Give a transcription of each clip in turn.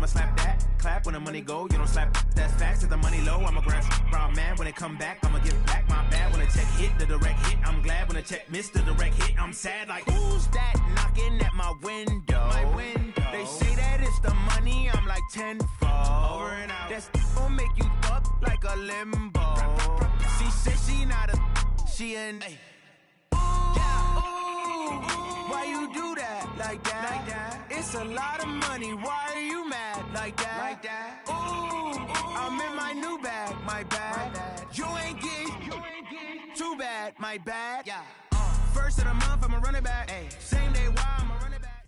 I'ma slap that. Clap when the money go, you don't slap. That's facts. If the money low, I'ma grab brown man. When it come back, I'ma give back my bad. When the check hit, the direct hit, I'm glad. When the check missed the direct hit, I'm sad. Like, who's that knocking at my window? They say that it's the money, I'm like tenfold. Over and out. That's gon' make you fuck like a limbo. She said she not a, she an. Why you do that like that? It's a lot of money. Why are you mad like that? Ooh, I'm in my new bag, my bad. You ain't get too bad, my bad. Yeah. First of the month, I'ma run it back. Same day, why I'ma run it back.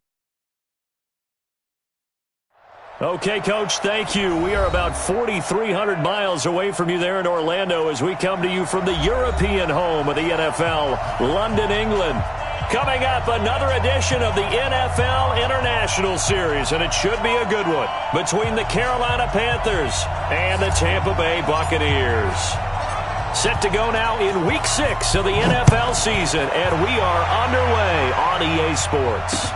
Okay, Coach, thank you. We are about 4,300 miles away from you there in Orlando as we come to you from the European home of the NFL, London, England. Coming up, another edition of the NFL International Series, and it should be a good one, between the Carolina Panthers and the Tampa Bay Buccaneers. Set to go now in Week 6 of the NFL season, and we are underway on EA Sports.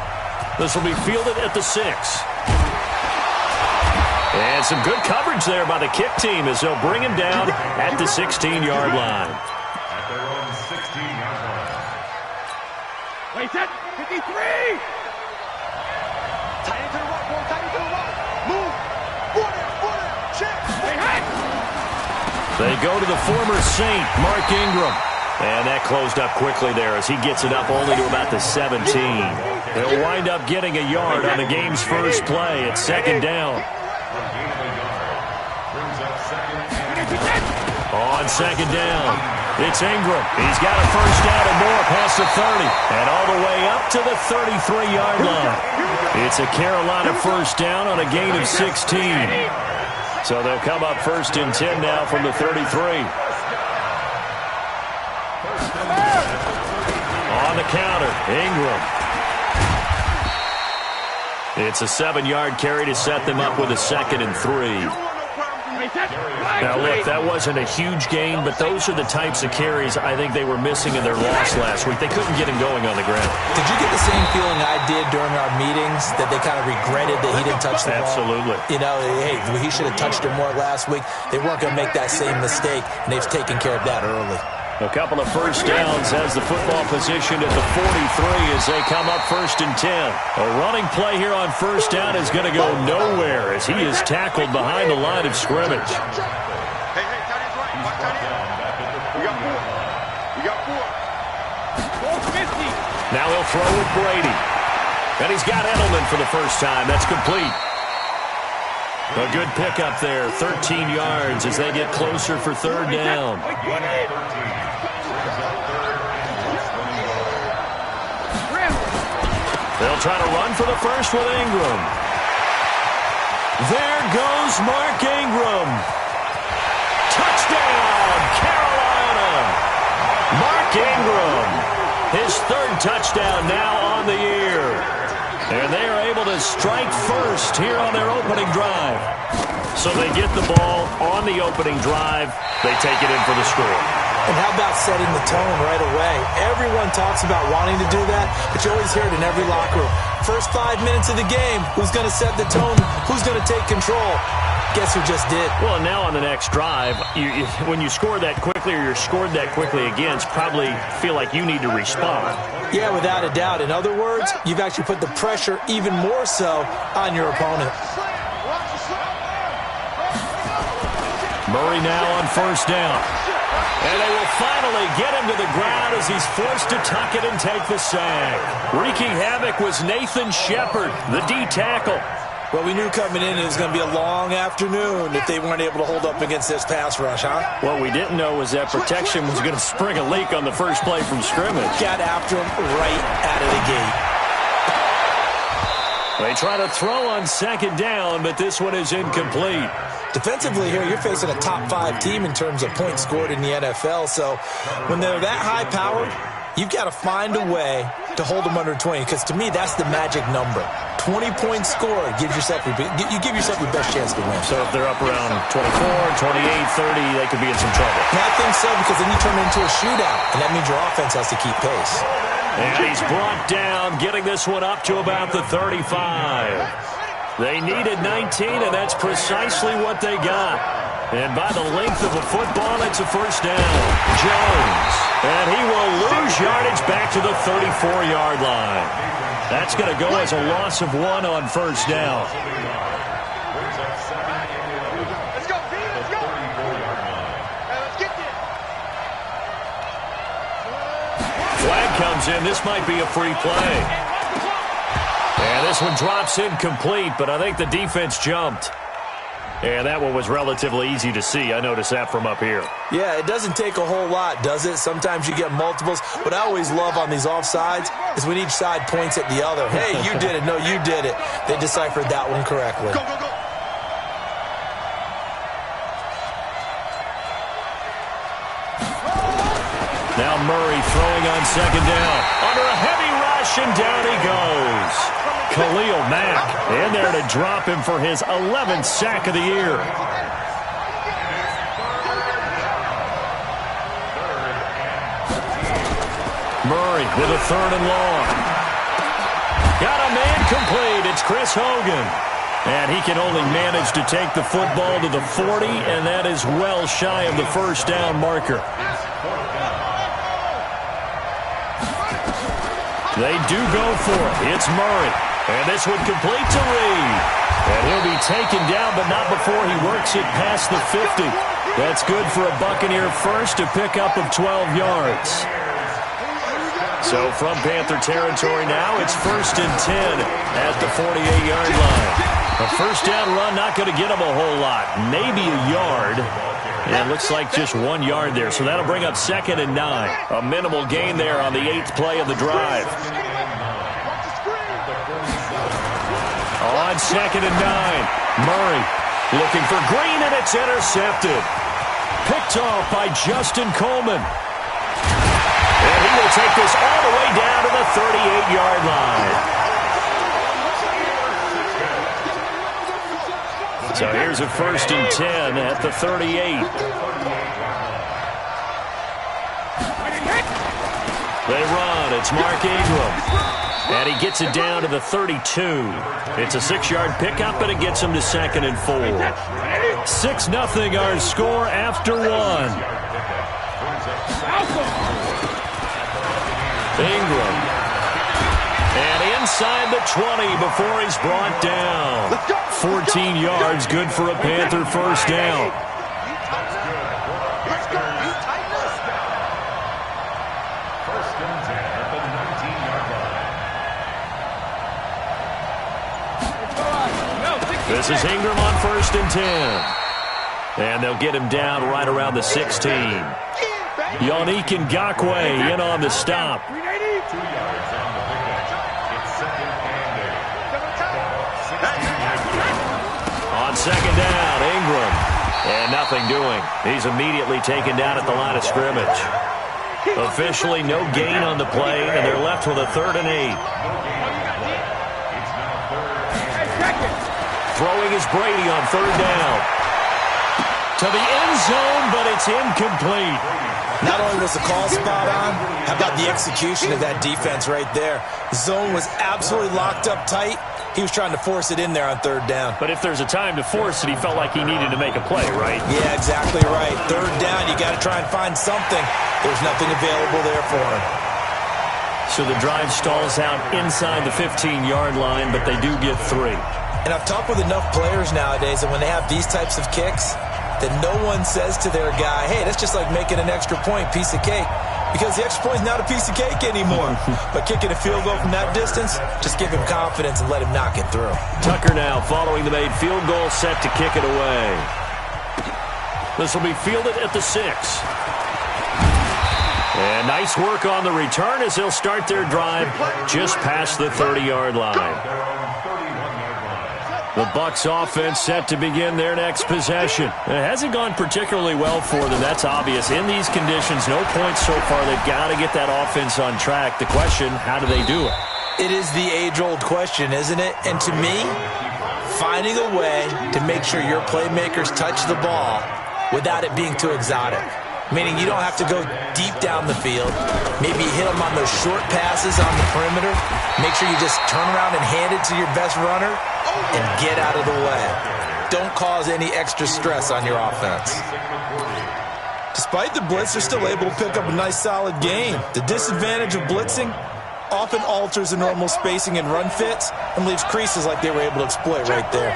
This will be fielded at the 6. And some good coverage there by the kick team as they'll bring him down at the 16-yard line. At their own 16-yard line. Wait, set, 53! Tight into the rock, boy, tight into the rock. Move, border, check. Hey! They go to the former Saint, Mark Ingram. And that closed up quickly there as he gets it up only to about the 17. They'll wind up getting a yard on the game's first play. It's second down. On second down, it's Ingram. He's got a first down and more past the 30. And all the way up to the 33-yard line. It's a Carolina first down on a gain of 16. So they'll come up first and 10 now from the 33. On the counter, Ingram. It's a 7-yard carry to set them up with a second and 3. Now, look, that wasn't a huge gain, but those are the types of carries I think they were missing in their loss last week. They couldn't get him going on the ground. Did you get the same feeling I did during our meetings, that they kind of regretted that he didn't touch the ball? Absolutely. You know, hey, he should have touched it more last week. They weren't going to make that same mistake, and they've taken care of that early. A couple of first downs has the football positioned at the 43 as they come up first and 10. A running play here on first down is going to go nowhere as he is tackled behind the line of scrimmage. Hey, tight end's right. Watch tight end. We got four. 450. Now he'll throw with Brady. And he's got Edelman for the first time. That's complete. A good pickup there, 13 yards as they get closer for third down. They'll try to run for the first with Ingram. There goes Mark Ingram. Touchdown, Carolina. Mark Ingram, his third touchdown now on the year. And they are able to strike first here on their opening drive. So they get the ball on the opening drive. They take it in for the score. And how about setting the tone right away? Everyone talks about wanting to do that, but you always hear it in every locker room. First 5 minutes of the game, who's going to set the tone? Who's going to take control? Guess who just did? Well, now on the next drive, when you score that quickly or you're scored that quickly against, probably feel like you need to respond. Yeah, without a doubt. In other words, you've actually put the pressure even more so on your opponent. Murray now on first down. And they will finally get him to the ground as he's forced to tuck it and take the sack. Wreaking havoc was Nathan Shepard, the D tackle. Well, we knew coming in it was going to be a long afternoon if they weren't able to hold up against this pass rush, huh? What we didn't know was that protection was going to spring a leak on the first play from scrimmage. Got after him right out of the gate. They try to throw on second down, but this one is incomplete. Defensively here, you're facing a top-5 team in terms of points scored in the NFL, so when they're that high-powered, you've got to find a way to hold them under 20, because to me, that's the magic number. 20 points scored gives yourself you give yourself your best chance to win. So if they're up around 24, 28, 30, they could be in some trouble. And I think so, because then you turn it into a shootout, and that means your offense has to keep pace. And he's brought down, getting this one up to about the 35. They needed 19, and that's precisely what they got. And by the length of a football, it's a first down. Jones. And he will lose yardage back to the 34-yard line. That's going to go as a loss of 1 on first down. Let's go, P. Let's go. Let's get this. Flag comes in. This might be a free play. And this one drops incomplete, but I think the defense jumped. And that one was relatively easy to see. I noticed that from up here. Yeah, it doesn't take a whole lot, does it? Sometimes you get multiples. What I always love on these offsides is when each side points at the other. Hey, you did it. No, you did it. They deciphered that one correctly. Go, go, go. Now Murray throwing on second down. Under a heavy rush, and down he goes. Khalil Mack in there to drop him for his 11th sack of the year. Murray with a 3rd and long. Got a man complete. It's Chris Hogan. And he can only manage to take the football to the 40, and that is well shy of the first down marker. They do go for it. It's Murray. And this one complete to Reed. And he'll be taken down, but not before he works it past the 50. That's good for a Buccaneer first, a pickup of 12 yards. So from Panther territory now, it's 1st and 10 at the 48-yard line. A first down run not going to get him a whole lot. Maybe a yard. And it looks like just 1 yard there. So that'll bring up 2nd and 9. A minimal gain there on the 8th play of the drive. On 2nd and 9, Murray looking for Green, and it's intercepted. Picked off by Justin Coleman. And he will take this all the way down to the 38-yard line. So here's a 1st and 10 at the 38. They run. It's Mark Ingram. And he gets it down to the 32. It's a 6-yard pickup, and it gets him to 2nd and 4. 6-0 our score after 1. Ingram. And inside the 20 before he's brought down. 14 yards, good for a Panther first down. This is Ingram on 1st and 10. And they'll get him down right around the 16. Yannick Ngakoue in on the stop. On 2nd down, Ingram. And nothing doing. He's immediately taken down at the line of scrimmage. Officially no gain on the play, and they're left with a 3rd and 8. Throwing is Brady on 3rd down. To the end zone, but it's incomplete. Not only was the call spot on, how about the execution of that defense right there? The zone was absolutely locked up tight. He was trying to force it in there on 3rd down. But if there's a time to force it, he felt like he needed to make a play, right? Yeah, exactly right. 3rd down, you got to try and find something. There's nothing available there for him. So the drive stalls out inside the 15-yard line, but they do get 3. And I've talked with enough players nowadays that when they have these types of kicks, that no one says to their guy, hey, that's just like making an extra point, piece of cake. Because the extra point is not a piece of cake anymore. But kicking a field goal from that distance, just give him confidence and let him knock it through. Tucker now following the made field goal, set to kick it away. This will be fielded at the 6. And nice work on the return as they'll start their drive just past the 30-yard line. The Bucks offense set to begin their next possession. It hasn't gone particularly well for them. That's obvious. In these conditions, no points so far. They've got to get that offense on track. The question, how do they do it? It is the age-old question, isn't it? And to me, finding a way to make sure your playmakers touch the ball without it being too exotic. meaning you don't have to go deep down the field. Maybe hit them on those short passes on the perimeter. Make sure you just turn around and hand it to your best runner and get out of the way. Don't cause any extra stress on your offense. Despite the blitz, they're still able to pick up a nice, solid gain. The disadvantage of blitzing often alters the normal spacing and run fits and leaves creases like they were able to exploit right there.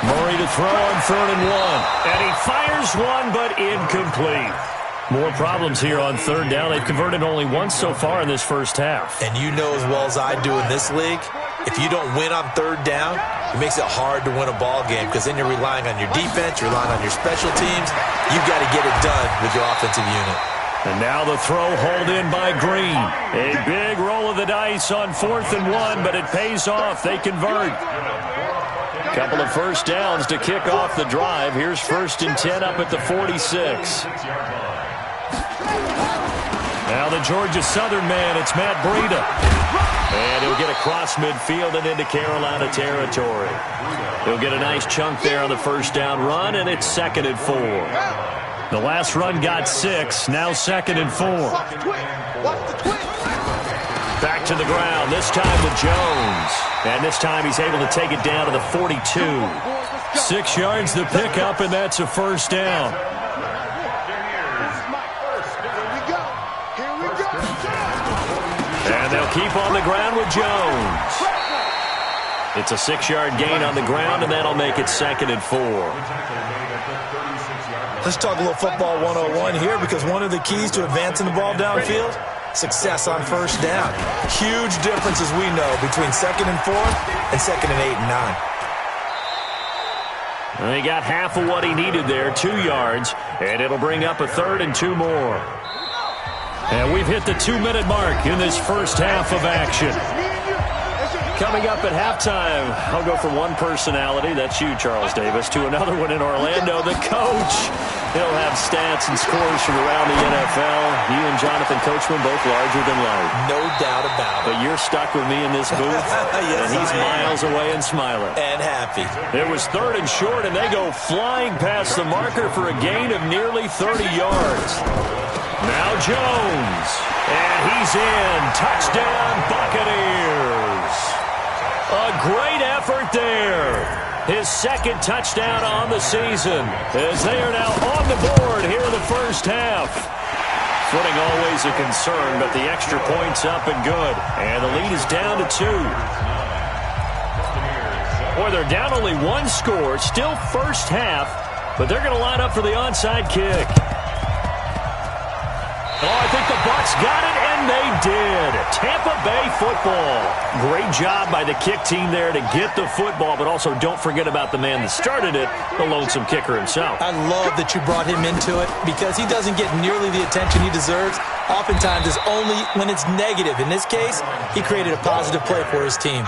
Murray to throw on 3rd and 1. And he fires one, but incomplete. More problems here on 3rd down. They've converted only once so far in this first half. And you know as well as I do in this league, if you don't win on 3rd down, it makes it hard to win a ball game because then you're relying on your defense, you're relying on your special teams. You've got to get it done with your offensive unit. And now the throw hauled in by Green. A big roll of the dice on 4th and 1, but it pays off. They convert. Couple of first downs to kick off the drive. Here's 1st and 10 up at the 46. Now the Georgia Southern man, it's Matt Breida. And he'll get across midfield and into Carolina territory. He'll get a nice chunk there on the first down run, and it's 2nd and 4. The last run got 6, now 2nd and 4. Back to the ground, this time to Jones. And this time he's able to take it down to the 42. 6 yards the pickup, and that's a first down. And they'll keep on the ground with Jones. It's a 6-yard gain on the ground, and that'll make it 2nd and 4. Let's talk a little football 101 here, because one of the keys to advancing the ball downfield, success on first down. Huge difference, as we know, between 2nd and 4 and 2nd and 8 and 9. And he got half of what he needed there, 2 yards, and it'll bring up a 3rd and 2 more. And we've hit the 2-minute mark in this first half of action. Coming up at halftime, I'll go from one personality, that's you, Charles Davis, to another one in Orlando, the coach. He'll have stats and scores from around the NFL. You and Jonathan Coachman both larger than life. No doubt about it. But you're stuck with me in this booth, yes, and he's miles away and smiling. And happy. It was 3rd and short, and they go flying past the marker for a gain of nearly 30 yards. Now Jones, and he's in. Touchdown, Buccaneers. A great effort there. His 2nd touchdown on the season, as they are now on the board here in the first half. Footing always a concern, but the extra point's up and good. And the lead is down to 2. Boy, they're down only 1 score, still first half, but they're going to line up for the onside kick. Oh, I think the Bucks got it, and they did. Tampa Bay football. Great job by the kick team there to get the football, but also don't forget about the man that started it, the lonesome kicker himself. I love that you brought him into it because he doesn't get nearly the attention he deserves. Oftentimes it's only when it's negative. In this case, he created a positive play for his team.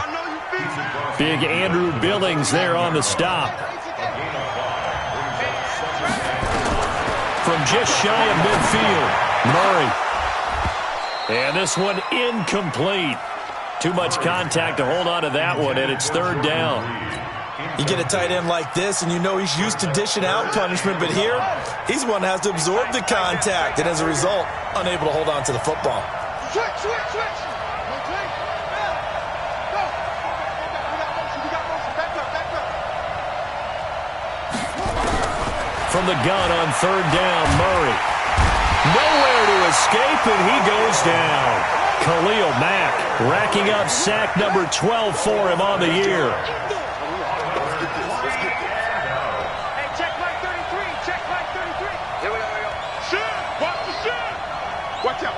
Big Andrew Billings there on the stop. From just shy of midfield. Murray. And this one incomplete. Too much contact to hold on to that one, and it's 3rd down. You get a tight end like this, and you know he's used to dishing out punishment, but here, he's the one that has to absorb the contact, and as a result, unable to hold on to the football. Switch. From the gun on 3rd down, Murray. Nowhere to escape, and he goes down. Khalil Mack racking up sack number 12 for him on the year. Hey, check line 33. Here we go. Shoot! Watch the shoot! Watch out.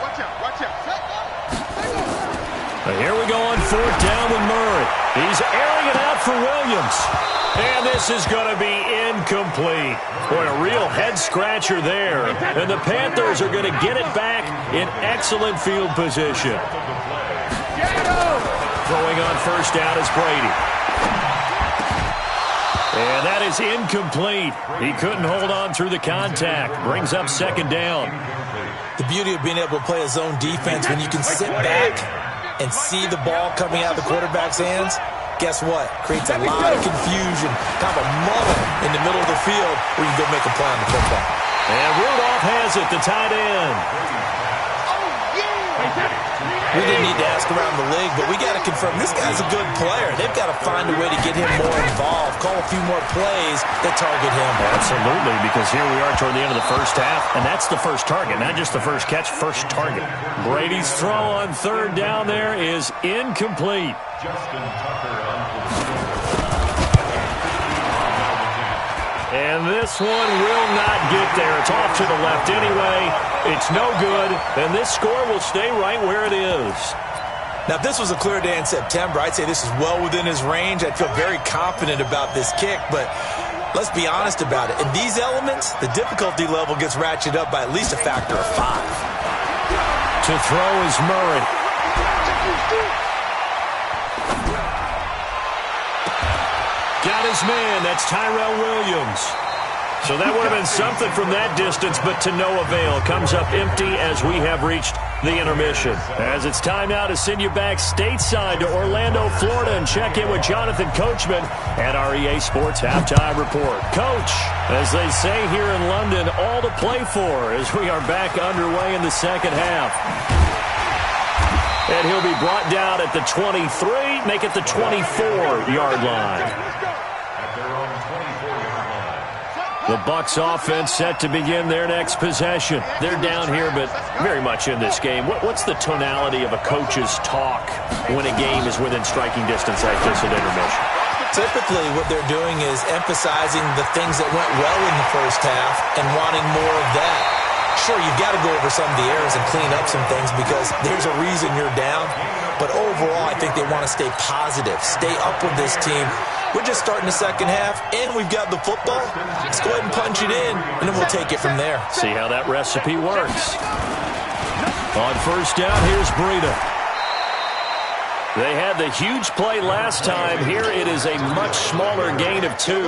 But here we go on 4th down with Murray. He's airing it out for Williams. And this is going to be incomplete. Boy, a real head-scratcher there. And the Panthers are going to get it back in excellent field position. Throwing on first down is Brady. And that is incomplete. He couldn't hold on through the contact. Brings up 2nd down. The beauty of being able to play a zone defense when you can sit back and see the ball coming out of the quarterback's hands, guess what? Creates a lot of confusion, kind of a muddle in the middle of the field where you can go make a play on the football. And Rudolph has it, the tight end. We didn't need to ask around the league, but we got to confirm this guy's a good player. They've got to find a way to get him more involved, call a few more plays that target him. Absolutely, because here we are toward the end of the first half, and that's the first target, not just the first catch, first target. Brady's throw on third down there is incomplete. Justin Tucker on And this one will not get there. It's off to the left anyway. It's no good, and this score will stay right where it is. Now, if this was a clear day in September, I'd say this is well within his range. I'd feel very confident about this kick, but let's be honest about it. In these elements, the difficulty level gets ratcheted up by at least a factor of 5. To throw is Murray. Got his man. That's Tyrell Williams. So that would have been something from that distance, but to no avail. Comes up empty as we have reached the intermission. As it's time now to send you back stateside to Orlando, Florida, and check in with Jonathan Coachman at our EA Sports Halftime Report. Coach, as they say here in London, all to play for as we are back underway in the second half. And he'll be brought down at the 23, make it the 24-yard line. The Bucks offense set to begin their next possession. They're down here, but very much in this game. What's the tonality of a coach's talk when a game is within striking distance like this at intermission? Typically, what they're doing is emphasizing the things that went well in the first half and wanting more of that. Sure, you've got to go over some of the errors and clean up some things because there's a reason you're down. But overall, I think they want to stay positive, stay up with this team. We're just starting the second half, and we've got the football. Let's go ahead and punch it in, and then we'll take it from there. See how that recipe works. On first down, here's Breida. They had the huge play last time. Here it is a much smaller gain of 2.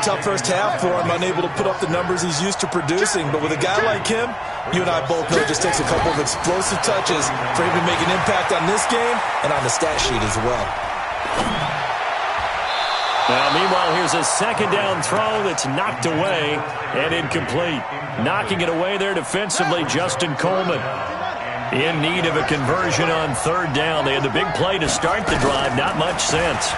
Tough first half for him, unable to put up the numbers he's used to producing. But with a guy like him, you and I both know it just takes a couple of explosive touches for him to make an impact on this game and on the stat sheet as well. Now, meanwhile, here's a second down throw that's knocked away and incomplete. Knocking it away there defensively, Justin Coleman. In need of a conversion on third down. They had the big play to start the drive, not much sense.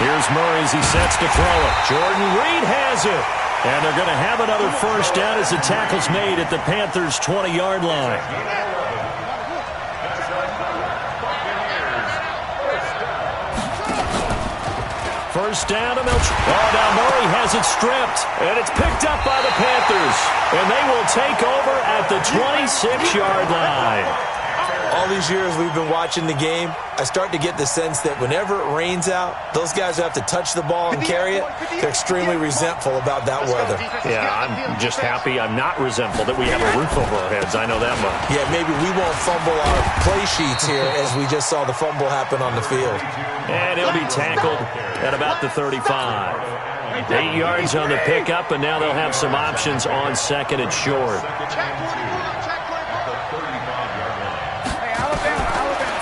Here's Murray as he sets to throw it. Jordan Reed has it. And they're going to have another first down as the tackle's made at the Panthers' 20-yard line. First down, and now Murray has it stripped, and it's picked up by the Panthers, and they will take over at the 26-yard line. All these years we've been watching the game, I start to get the sense that whenever it rains out, those guys who have to touch the ball and carry it, they're extremely resentful about that weather. Yeah, I'm just happy I'm not resentful that we have a roof over our heads. I know that much. Yeah, maybe we won't fumble our play sheets here as we just saw the fumble happen on the field. And he'll be tackled at about the 35. 8 yards on the pickup, and now they'll have some options on second and short.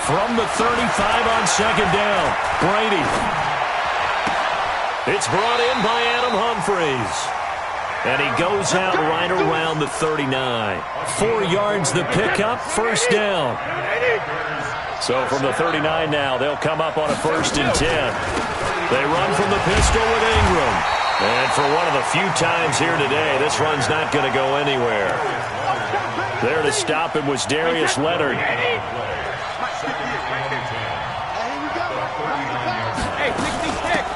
From the 35 on second down, Brady. It's brought in by Adam Humphries. And he goes out right around the 39. 4 yards the pickup, first down. So from the 39 now, they'll come up on a 1st and 10. They run from the pistol with Ingram. And for one of the few times here today, this run's not going to go anywhere. There to stop him was Darius Leonard.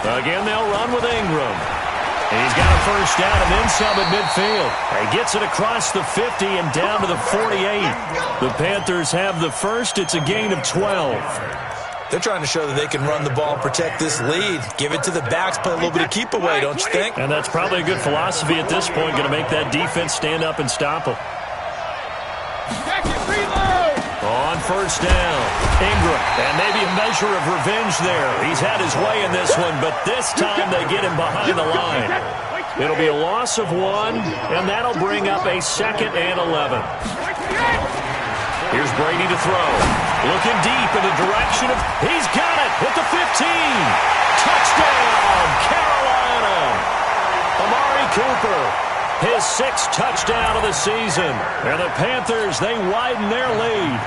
Again, they'll run with Ingram. He's got a first down and then some at midfield. He gets it across the 50 and down to the 48. The Panthers have the first. It's a gain of 12. They're trying to show that they can run the ball and protect this lead. Give it to the backs, play a little bit of keep away, don't you think? And that's probably a good philosophy at this point, going to make that defense stand up and stop them. On first down, Ingram, and maybe a measure of revenge there. He's had his way in this one, but this time they get him behind the line. It'll be a loss of 1, and that'll bring up a 2nd and 11. Here's Brady to throw. Looking deep in the direction of... He's got it at the 15. Touchdown, Carolina. Amari Cooper, his 6th touchdown of the season. And the Panthers, they widen their lead.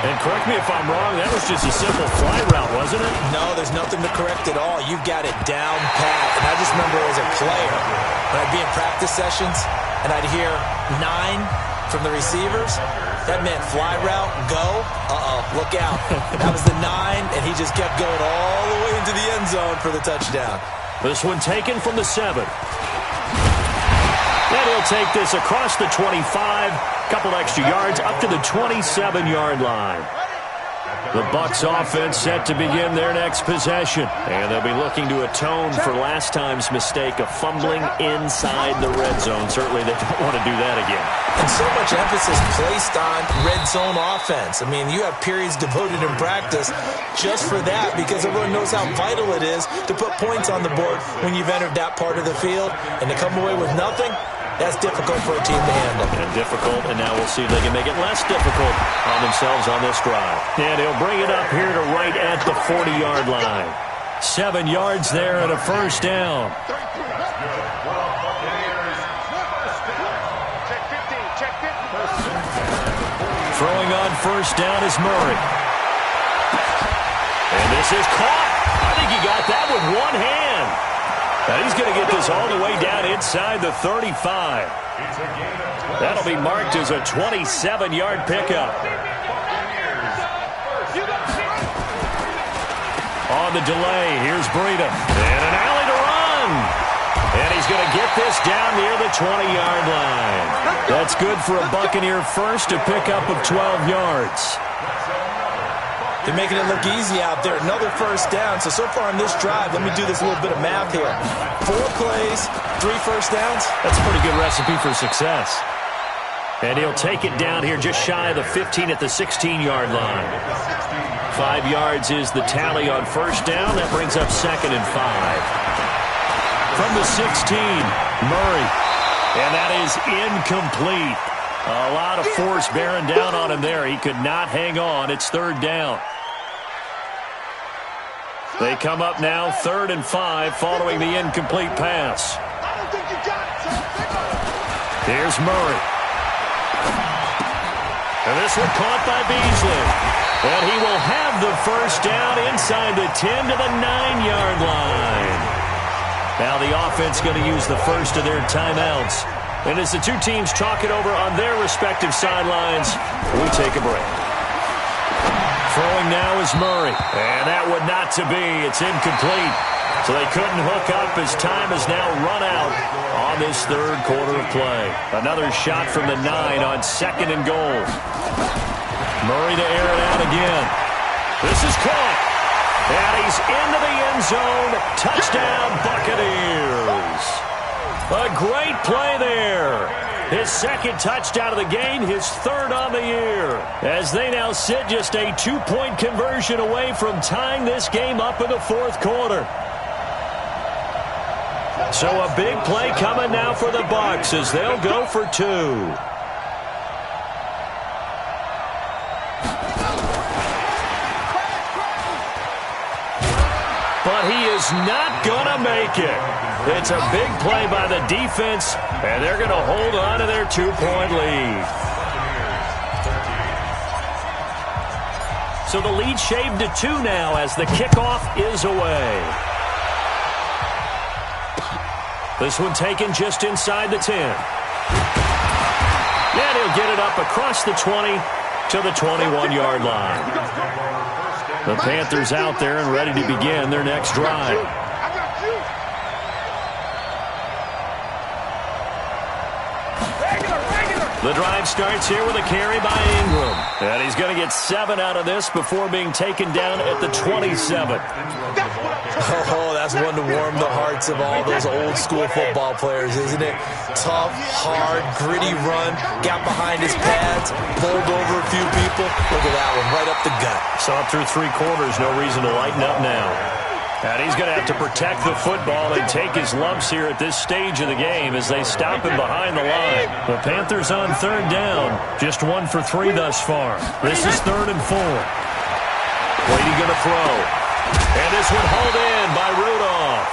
And correct me if I'm wrong, that was just a simple fly route, wasn't it? No, there's nothing to correct at all. You've got it down pat. And I just remember as a player, when I'd be in practice sessions and I'd hear 9 from the receivers, that meant fly route, go, look out. That was the 9, and he just kept going all the way into the end zone for the touchdown. This one taken from the 7. And he'll take this across the 25, couple extra yards up to the 27-yard line. The Bucks offense set to begin their next possession. And they'll be looking to atone for last time's mistake of fumbling inside the red zone. Certainly they don't want to do that again. And so much emphasis placed on red zone offense. I mean, you have periods devoted in practice just for that because everyone knows how vital it is to put points on the board when you've entered that part of the field. And to come away with nothing, that's difficult for a team to handle. And difficult, and now we'll see if they can make it less difficult on themselves on this drive. And he'll bring it up here to right at the 40-yard line. 7 yards there and a first down. Throwing on first down is Murray. And this is caught. I think he got that with one hand. Now he's going to get this all the way down inside the 35. That'll be marked as a 27-yard pickup. On the delay, here's Breida. And an alley to run. And he's going to get this down near the 20-yard line. That's good for a Buccaneer first, a pickup of 12 yards. They're making it look easy out there. Another first down. So far on this drive, let me do this little bit of math here. 4 plays, 3 first downs. That's a pretty good recipe for success. And he'll take it down here just shy of the 15 at the 16-yard line. 5 yards is the tally on first down. That brings up 2nd and 5. From the 16, Murray. And that is incomplete. A lot of force bearing down on him there. He could not hang on. It's 3rd down. They come up now 3rd and 5 following the incomplete pass. Here's Murray. And this one caught by Beasley. And he will have the first down inside the 10 to the 9-yard line. Now the offense going to use the first of their timeouts. And as the two teams talk it over on their respective sidelines, we take a break. Throwing now is Murray. And that would not to be. It's incomplete. So they couldn't hook up as time has now run out on this 3rd quarter of play. Another shot from the 9 on 2nd and goal. Murray to air it out again. This is caught. And he's into the end zone. Touchdown, Buccaneers. A great play there. His 2nd touchdown of the game, his 3rd on the year. As they now sit just a 2-point conversion away from tying this game up in the 4th quarter. So a big play coming now for the Bucks as they'll go for 2. But he is not going to make it. It's a big play by the defense, and they're going to hold on to their 2-point lead. So the lead shaved to 2 now as the kickoff is away. This one taken just inside the 10. And he'll get it up across the 20 to the 21-yard line. The Panthers out there and ready to begin their next drive. The drive starts here with a carry by Ingram. And he's going to get 7 out of this before being taken down at the 27. Oh, that's one to warm the hearts of all those old school football players, isn't it? Tough, hard, gritty run, got behind his pads, bowled over a few people. Look at that one, right up the gut. Saw it through 3 quarters, no reason to lighten up now. And he's going to have to protect the football and take his lumps here at this stage of the game as they stop him behind the line. The Panthers on third down. Just 1 for 3 thus far. This is 3rd and 4. Brady going to throw. And this one hauled in by Rudolph.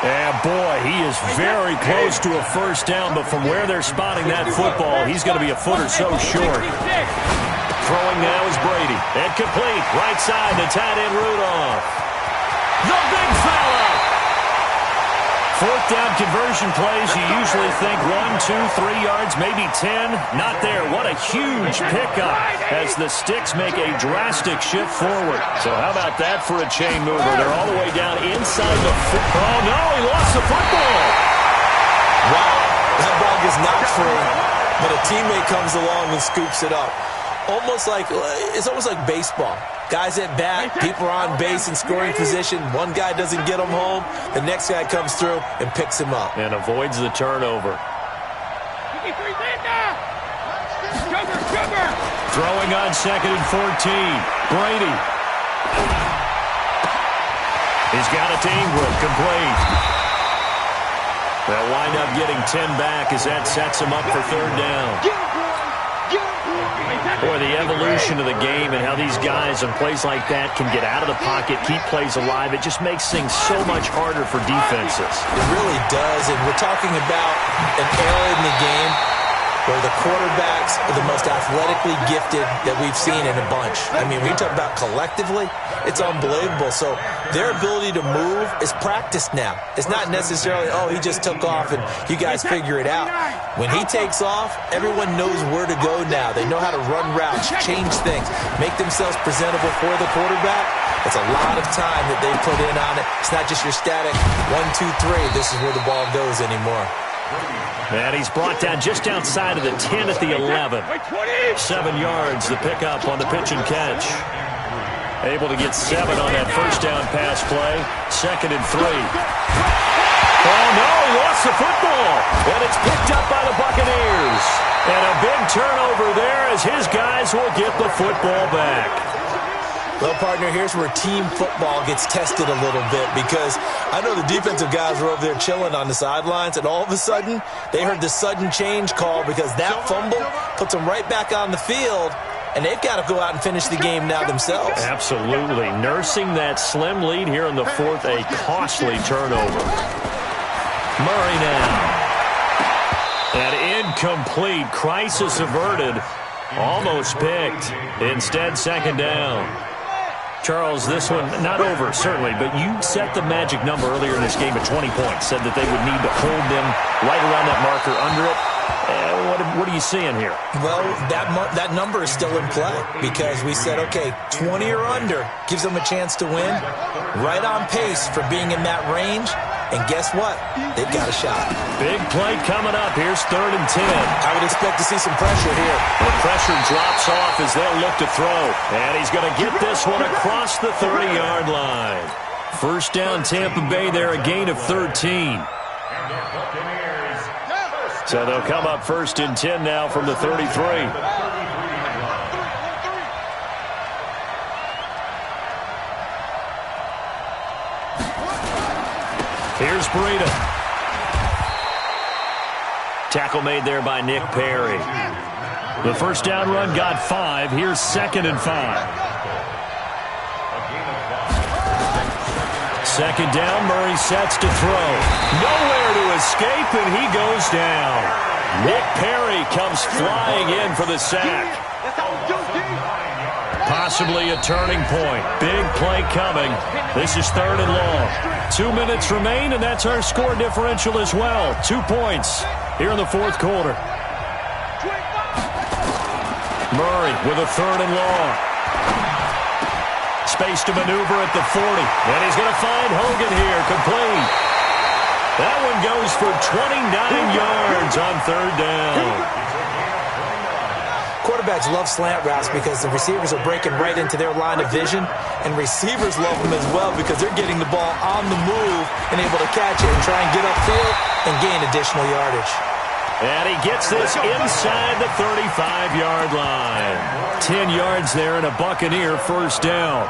And boy, he is very close to a first down, but from where they're spotting that football, he's going to be a foot or so short. Throwing now is Brady. And complete. Right side to tight end Rudolph. The big fella. 4th down conversion plays, you usually think 1, 2, 3 yards, maybe 10. Not there. What a huge pickup as the Sticks make a drastic shift forward. So how about that for a chain mover? They're all the way down inside the oh, no, he lost the football. Wow, that ball gets knocked free, but a teammate comes along and scoops it up. It's almost like baseball. Guys at bat, people are on base in scoring position. One guy doesn't get him home. The next guy comes through and picks him up. And avoids the turnover. Throwing on 2nd and 14. Brady. He's got it to Ingram. Complete. They'll wind up getting 10 back as that sets him up for 3rd down. Boy, the evolution of the game and how these guys in plays like that can get out of the pocket, keep plays alive, it just makes things so much harder for defenses. It really does, and we're talking about an era in the game where the quarterbacks are the most athletically gifted that we've seen in a bunch. I mean, when you talk about collectively, it's unbelievable. So their ability to move is practiced now. It's not necessarily, oh, he just took off and you guys figure it out. When he takes off, everyone knows where to go now. They know how to run routes, change things, make themselves presentable for the quarterback. It's a lot of time that they put in on it. It's not just your static 1, 2, 3. This is where the ball goes anymore. And he's brought down just outside of the 10 at the 11. 7 yards, the pickup on the pitch and catch. Able to get 7 on that first down pass play. 2nd and 3. Oh, no, he lost the football. And it's picked up by the Buccaneers. And a big turnover there as his guys will get the football back. Well, partner, here's where team football gets tested a little bit because I know the defensive guys were over there chilling on the sidelines, and all of a sudden they heard the sudden change call because that fumble puts them right back on the field, and they've got to go out and finish the game now themselves. Absolutely. Nursing that slim lead here in the 4th, a costly turnover. Murray now. And incomplete. Crisis averted. Almost picked. Instead, 2nd down. Charles, this one, not over, certainly, but you set the magic number earlier in this game at 20 points, said that they would need to hold them right around that marker under it. What are you seeing here? Well, that number is still in play because we said, okay, 20 or under gives them a chance to win. Right on pace for being in that range. And guess what? They've got a shot. Big play coming up. Here's 3rd and 10. I would expect to see some pressure here. The pressure drops off as they'll look to throw. And he's going to get this one across the 30-yard line. First down, Tampa Bay there, a gain of 13. So they'll come up 1st and 10 now from the 33. Here's Breida. Tackle made there by Nick Perry. The first down run got 5. Here's 2nd and 5. 2nd down, Murray sets to throw. Nowhere to escape, and he goes down. Nick Perry comes flying in for the sack. Possibly a turning point. Big play coming. This is 3rd and long. 2 minutes remain, and that's our score differential as well. 2 points here in the 4th quarter. Murray with a 3rd and long. Space to maneuver at the 40. And he's going to find Hogan here, complete. That one goes for 29 yards on 3rd down. Quarterbacks love slant routes because the receivers are breaking right into their line of vision, and receivers love them as well because they're getting the ball on the move and able to catch it and try and get upfield and gain additional yardage. And he gets this inside the 35-yard line. 10 yards there and a Buccaneer first down.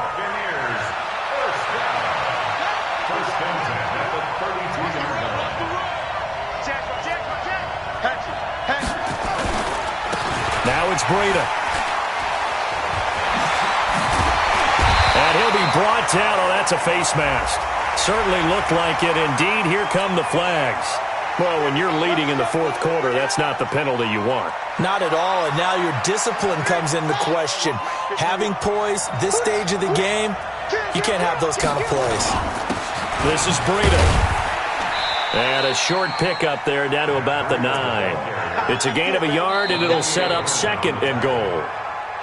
Breida. And he'll be brought down. Oh, that's a face mask. Certainly looked like it. Indeed, here come the flags. Well, when you're leading in the fourth quarter, that's not the penalty you want. Not at all, and now your discipline comes into question. Having poise this stage of the game, you can't have those kind of plays. This is Breida. And a short pickup there down to about the 9. It's a gain of a yard, and it'll set up 2nd and goal.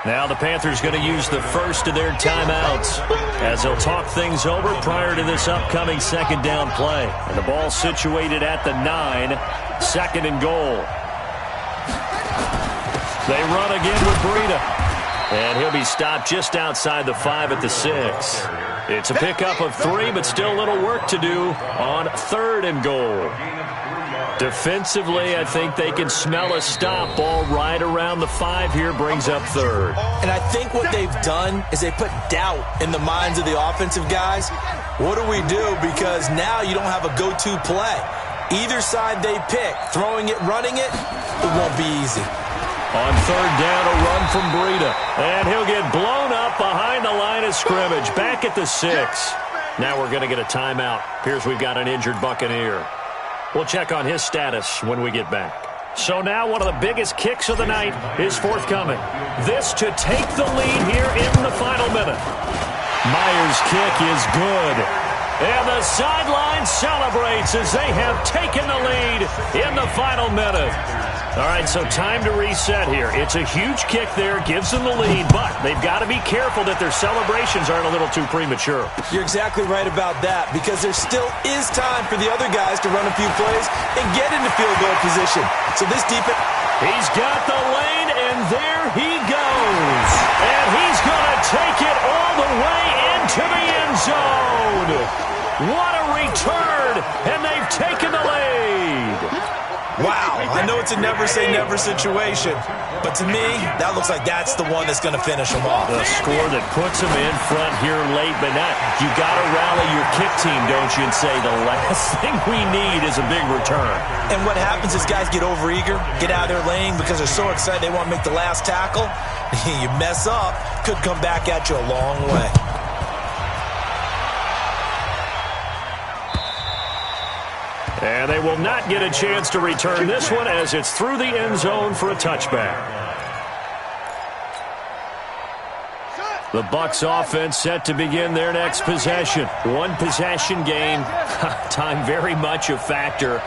Now the Panthers going to use the first of their timeouts as they'll talk things over prior to this upcoming 2nd down play. And the ball situated at the 9, 2nd and goal. They run again with Breida. And he'll be stopped just outside the 5 at the 6. It's a pickup of 3, but still a little work to do on 3rd and goal. Defensively, I think they can smell a stop. Ball right around the 5 here, brings up 3rd. And I think what they've done is they put doubt in the minds of the offensive guys. What do we do? Because now you don't have a go-to play. Either side they pick, throwing it, running it, it won't be easy. On 3rd down, a run from Breida. And he'll get blown up behind the line of scrimmage. Back at the 6. Now we're going to get a timeout. Appears we've got an injured Buccaneer. We'll check on his status when we get back. So now one of the biggest kicks of the night is forthcoming. This to take the lead here in the final minute. Myers' kick is good. And the sideline celebrates as they have taken the lead in the final minute. All right, so time to reset here. It's a huge kick there, gives them the lead, but they've got to be careful that their celebrations aren't a little too premature. You're exactly right about that, because there still is time for the other guys to run a few plays and get into field goal position. So this defense... He's got the lane, and there he goes. And he's going to take it all the way into the end zone. What a return, and they've taken the lead. Wow, I know it's a never-say-never situation, but to me, that looks like that's the one that's going to finish them off. The score that puts them in front here late, but not. You got to rally your kick team, don't you, and say the last thing we need is a big return. And what happens is guys get overeager, get out of their lane because they're so excited they want to make the last tackle. You mess up, could come back at you a long way. And they will not get a chance to return this one as it's through the end zone for a touchback. The Bucks offense set to begin their next possession. One possession game. Time very much a factor.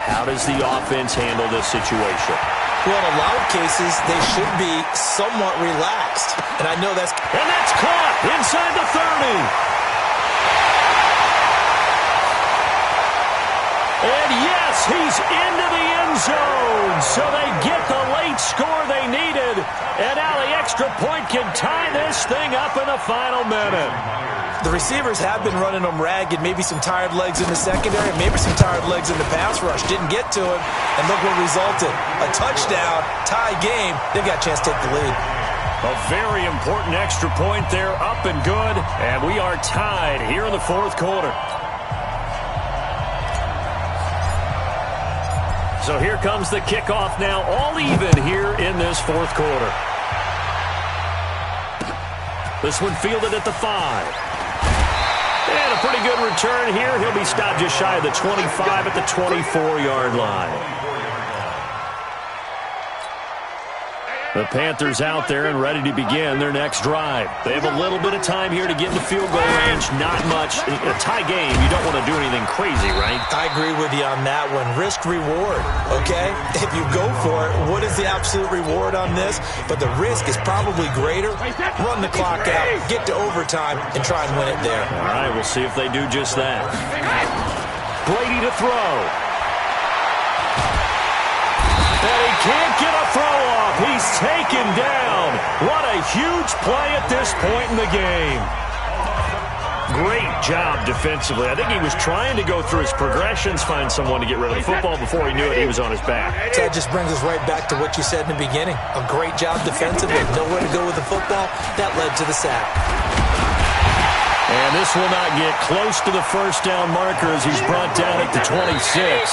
How does the offense handle this situation? Well, in a lot of cases, they should be somewhat relaxed. And I know that's... And that's caught inside the 30. And yes, he's into the end zone. So they get the late score they needed. And now the extra point can tie this thing up in the final minute. The receivers have been running them ragged. Maybe some tired legs in the secondary. Maybe some tired legs in the pass rush. Didn't get to him. And look what resulted. A touchdown, tie game. They've got a chance to take the lead. A very important extra point there. Up and good. And we are tied here in the fourth quarter. So here comes the kickoff now, all even here in this fourth quarter. This one fielded at the 5. And a pretty good return here. He'll be stopped just shy of the 25 at the 24-yard line. The Panthers out there and ready to begin their next drive. They have a little bit of time here to get in the field goal range. Not much. In a tie game, you don't want to do anything crazy, right? I agree with you on that one. Risk-reward, okay? If you go for it, what is the absolute reward on this? But the risk is probably greater. Run the clock out, get to overtime, and try and win it there. All right, we'll see if they do just that. Brady to throw. And he can't get a throw off. He's taken down. What a huge play at this point in the game. Great job defensively. I think he was trying to go through his progressions, find someone to get rid of the football. Before he knew it, he was on his back. So that just brings us right back to what you said in the beginning. A great job defensively. Nowhere to go with the football. That led to the sack. And this will not get close to the first down marker as he's brought down at the 26.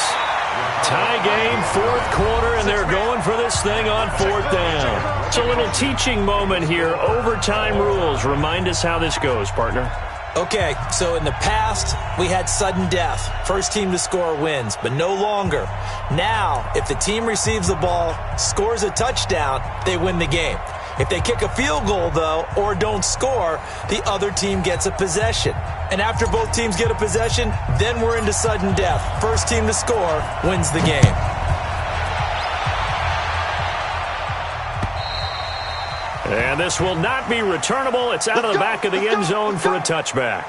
Tie game, fourth quarter, and they're going for this thing on fourth down. It's a little teaching moment here. Overtime rules. Remind us how this goes, partner. Okay, so in the past, we had sudden death. First team to score wins, but no longer. Now, if the team receives the ball, scores a touchdown, they win the game. If they kick a field goal, though, or don't score, the other team gets a possession. And after both teams get a possession, then we're into sudden death. First team to score wins the game. And this will not be returnable. It's out of the back of the end zone for a touchback.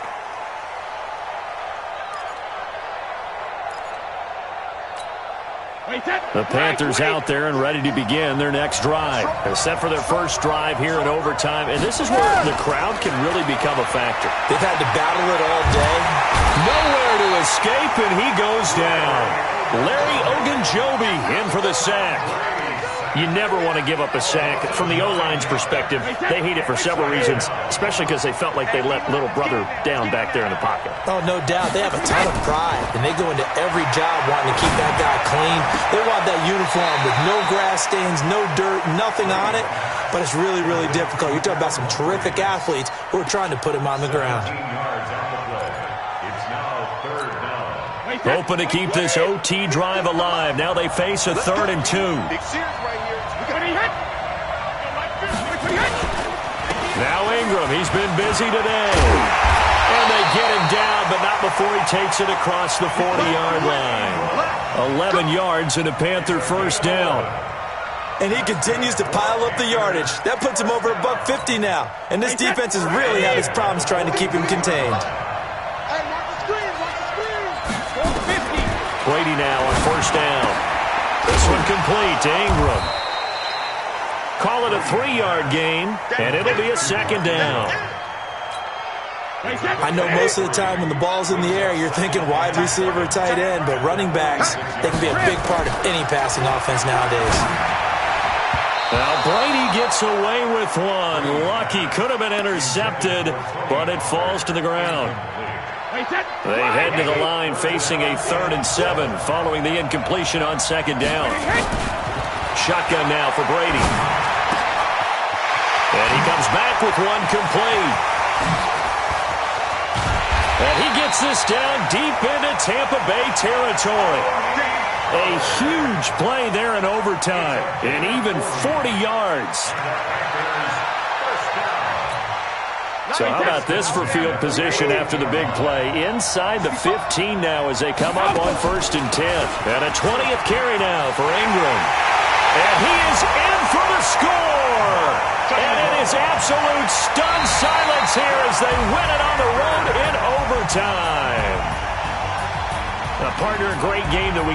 The Panthers out there and ready to begin their next drive. They're set for their first drive here in overtime. And this is where the crowd can really become a factor. They've had to battle it all day. Nowhere to escape, and he goes down. Larry Ogunjobi in for the sack. You never want to give up a sack. From the O-line's perspective, they hate it for several reasons, especially because they felt like they let little brother down back there in the pocket. Oh, no doubt. They have a ton of pride, and they go into every job wanting to keep that guy clean. They want that uniform with no grass stains, no dirt, nothing on it, but it's really, really difficult. You're talking about some terrific athletes who are trying to put him on the ground. Hoping to keep this OT drive alive. Now they face a 3rd and 2. Now Ingram, he's been busy today. And they get him down, but not before he takes it across the 40-yard line. 11 yards and a Panther first down. And he continues to pile up the yardage. That puts him over $150 now. And this defense has really had its problems trying to keep him contained. Brady now on first down. This one complete to Ingram. Call it a 3-yard gain, and it'll be a 2nd down. I know most of the time when the ball's in the air, you're thinking wide receiver, tight end, but running backs, they can be a big part of any passing offense nowadays. Now Brady gets away with one. Lucky, could have been intercepted, but it falls to the ground. They head to the line facing a 3rd and 7 following the incompletion on 2nd down. Shotgun now for Brady. And he comes back with one complete. And he gets this down deep into Tampa Bay territory. A huge play there in overtime. And even 40 yards. So how about this for field position after the big play? Inside the 15 now as they come up on 1st and 10. And a 20th carry now for Ingram. And he is in for the score. And it is absolute stunned silence here as they win it on the road in overtime. A partner, a great game that we